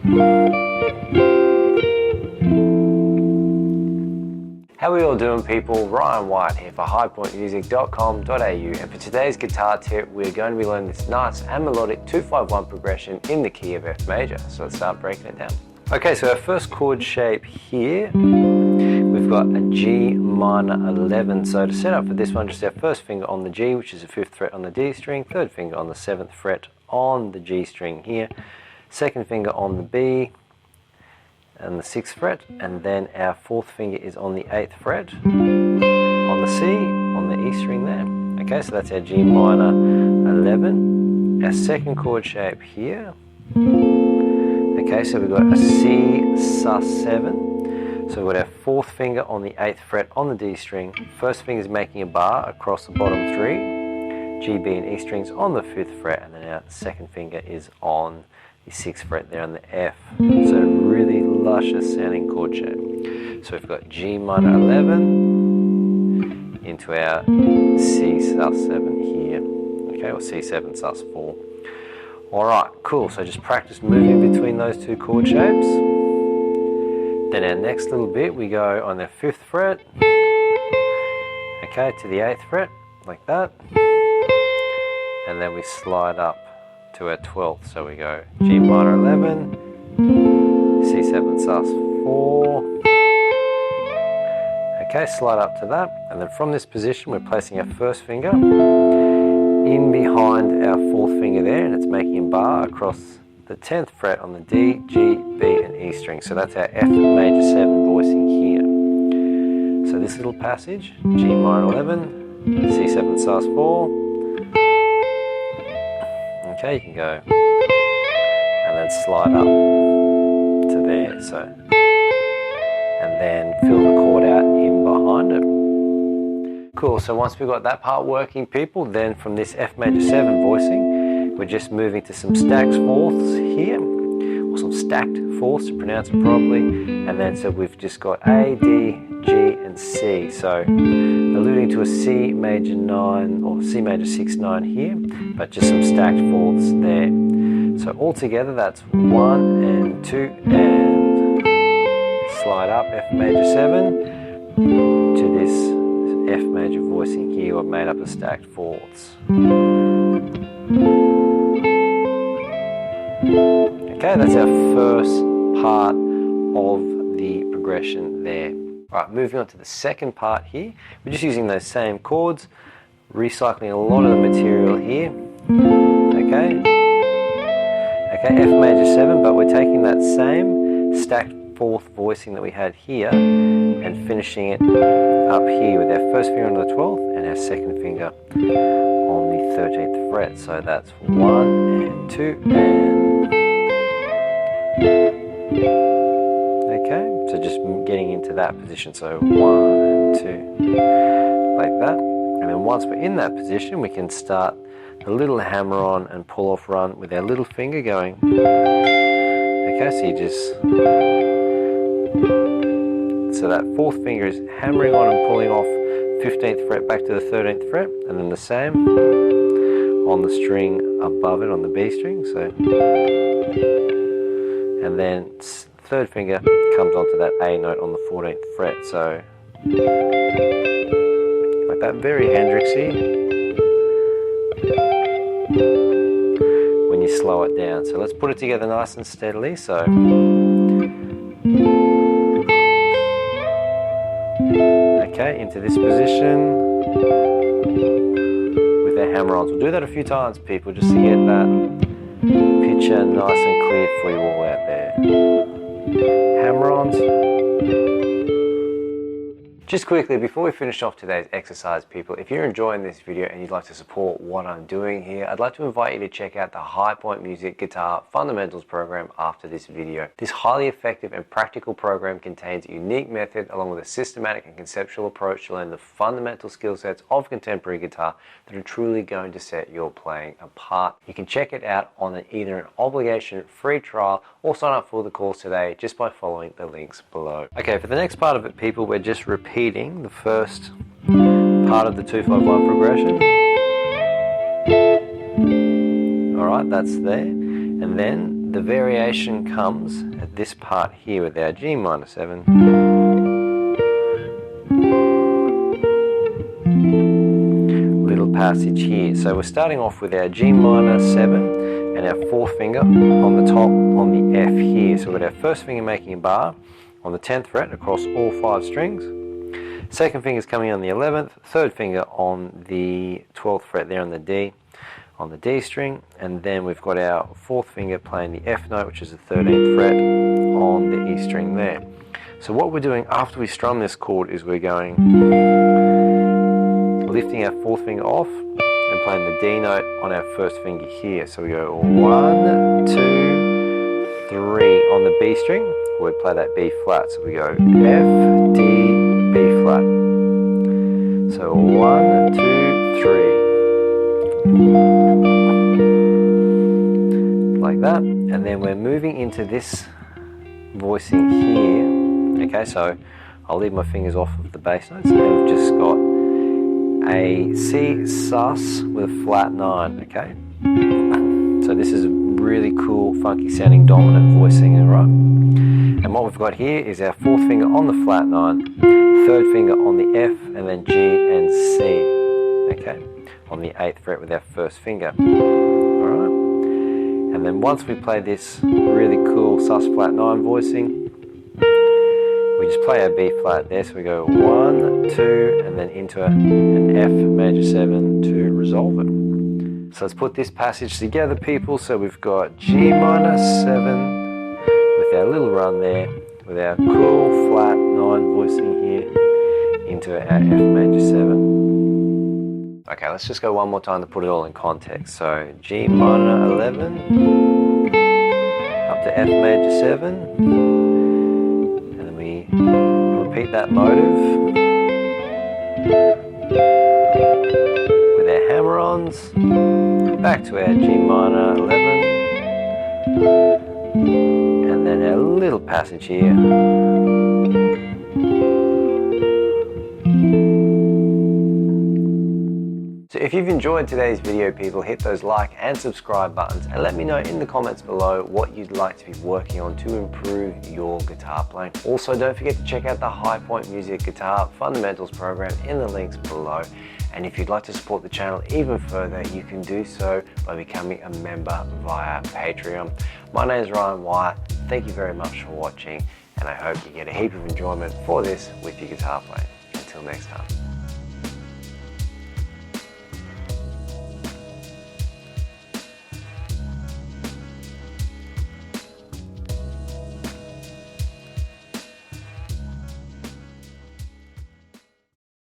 How are we all doing, people? Ryan White here for highpointmusic.com.au, and for today's guitar tip we're going to be learning this nice and melodic 2-5-1 progression in the key of F major. So let's start breaking it down. Okay, so our first chord shape here, we've got a G minor 11. So to set up for this one, just our first finger on the G, which is the 5th fret on the D string, third finger on the 7th fret on the G string here, second finger on the B and the 6th fret, and then our 4th finger is on the 8th fret on the C on the E string there. Okay, so that's our G minor 11. Our second chord shape here. Okay, so we've got a C sus7. So we've got our 4th finger on the 8th fret on the D string. First finger is making a bar across the bottom 3. G, B and E strings on the 5th fret, and then our second finger is on the 6th fret there on the F. So really luscious sounding chord shape. So we've got G minor 11 into our C sus7 here. Okay, or C7 sus4. Alright, cool. So just practice moving between those two chord shapes. Then our next little bit, we go on the 5th fret. Okay, to the 8th fret, like that. And then we slide up to our 12th. So we go G minor 11, C7 sus4. Okay, slide up to that. And then from this position, we're placing our first finger in behind our 4th finger there, and it's making a bar across the 10th fret on the D, G, B and E string. So that's our F major 7 voicing here. So this little passage, G minor 11, C7 sus4. Okay, you can go and then slide up to there. So, and then fill the chord out in behind it. Cool, so once we've got that part working, people, then from this F major 7 voicing, we're just moving to some stacked fourths here, or some stacked fourths to pronounce it properly, and then so we've just got A, D, G and C, so alluding to a C major 9 or C major 6-9 here, but just some stacked fourths there. So altogether that's 1 and 2 and slide up F major 7 to this F major voicing here, or made up of stacked fourths. Okay, that's our first part of the progression there. Alright, moving on to the second part here. We're just using those same chords, recycling a lot of the material here. Okay, F major 7, but we're taking that same stacked 4th voicing that we had here and finishing it up here with our first finger on the 12th and our second finger on the 13th fret. So that's 1 and 2 and... Okay, so just getting into that position. So 1 and 2, like that. And then once we're in that position, we can start the little hammer on and pull off run with our little finger going. Okay, so you just... So that 4th finger is hammering on and pulling off 15th fret back to the 13th fret, and then the same on the string above it on the B string. So, and then 3rd finger comes onto that A note on the 14th fret. So like that, very Hendrixy when you slow it down. So let's put it together nice and steadily. So okay, into this position with our hammer-ons. We'll do that a few times, people, just to get that picture nice and clear for you all out there. Hammer-ons. Just quickly, before we finish off today's exercise, people, if you're enjoying this video and you'd like to support what I'm doing here, I'd like to invite you to check out the High Point Music Guitar Fundamentals program after this video. This highly effective and practical program contains a unique method along with a systematic and conceptual approach to learn the fundamental skill sets of contemporary guitar that are truly going to set your playing apart. You can check it out on either an obligation free trial or sign up for the course today just by following the links below. Okay, for the next part of it, people, we're just repeating the first part of the 2-5-1 progression. Alright, that's there. And then the variation comes at this part here with our G minor 7. Little passage here. So we're starting off with our G minor 7 and our fourth finger on the top on the F here. So we've got our first finger making a bar on the 10th fret across all 5 strings. Second finger is coming on the 11th, third finger on the 12th fret there on the D string, and then we've got our fourth finger playing the F note, which is the 13th fret on the E string there. So what we're doing after we strum this chord is we're going lifting our fourth finger off and playing the D note on our first finger here. So we go 1, 2, 3 on the B string. We play that B flat. So we go F, D, B flat. So 1, 2, 3. Like that. And then we're moving into this voicing here. Okay, so I'll leave my fingers off of the bass notes. And we've just got a C sus with a flat 9. Okay. So this is a really cool, funky sounding dominant voicing, right? And what we've got here is our fourth finger on the flat 9, third finger on the F, and then G and C, okay, on the 8th fret with our first finger. Alright, and then once we play this really cool sus flat 9 voicing, we just play our B flat there, so we go 1, 2, and then into an F major 7 to resolve it. So let's put this passage together, people. So we've got G minor 7, with our little run there, with our cool flat 9 voicing here, into our F major 7. Okay, let's just go one more time to put it all in context. So G minor 11, up to F major 7, and then we repeat that motive with our hammer-ons, back to our G minor 11, and then our little passage here. So if you've enjoyed today's video, people, hit those like and subscribe buttons and let me know in the comments below what you'd like to be working on to improve your guitar playing. Also, don't forget to check out the High Point Music Guitar Fundamentals program in the links below. And if you'd like to support the channel even further, you can do so by becoming a member via Patreon. My name is Ryan Wyatt. Thank you very much for watching, and I hope you get a heap of enjoyment for this with your guitar playing. Until next time.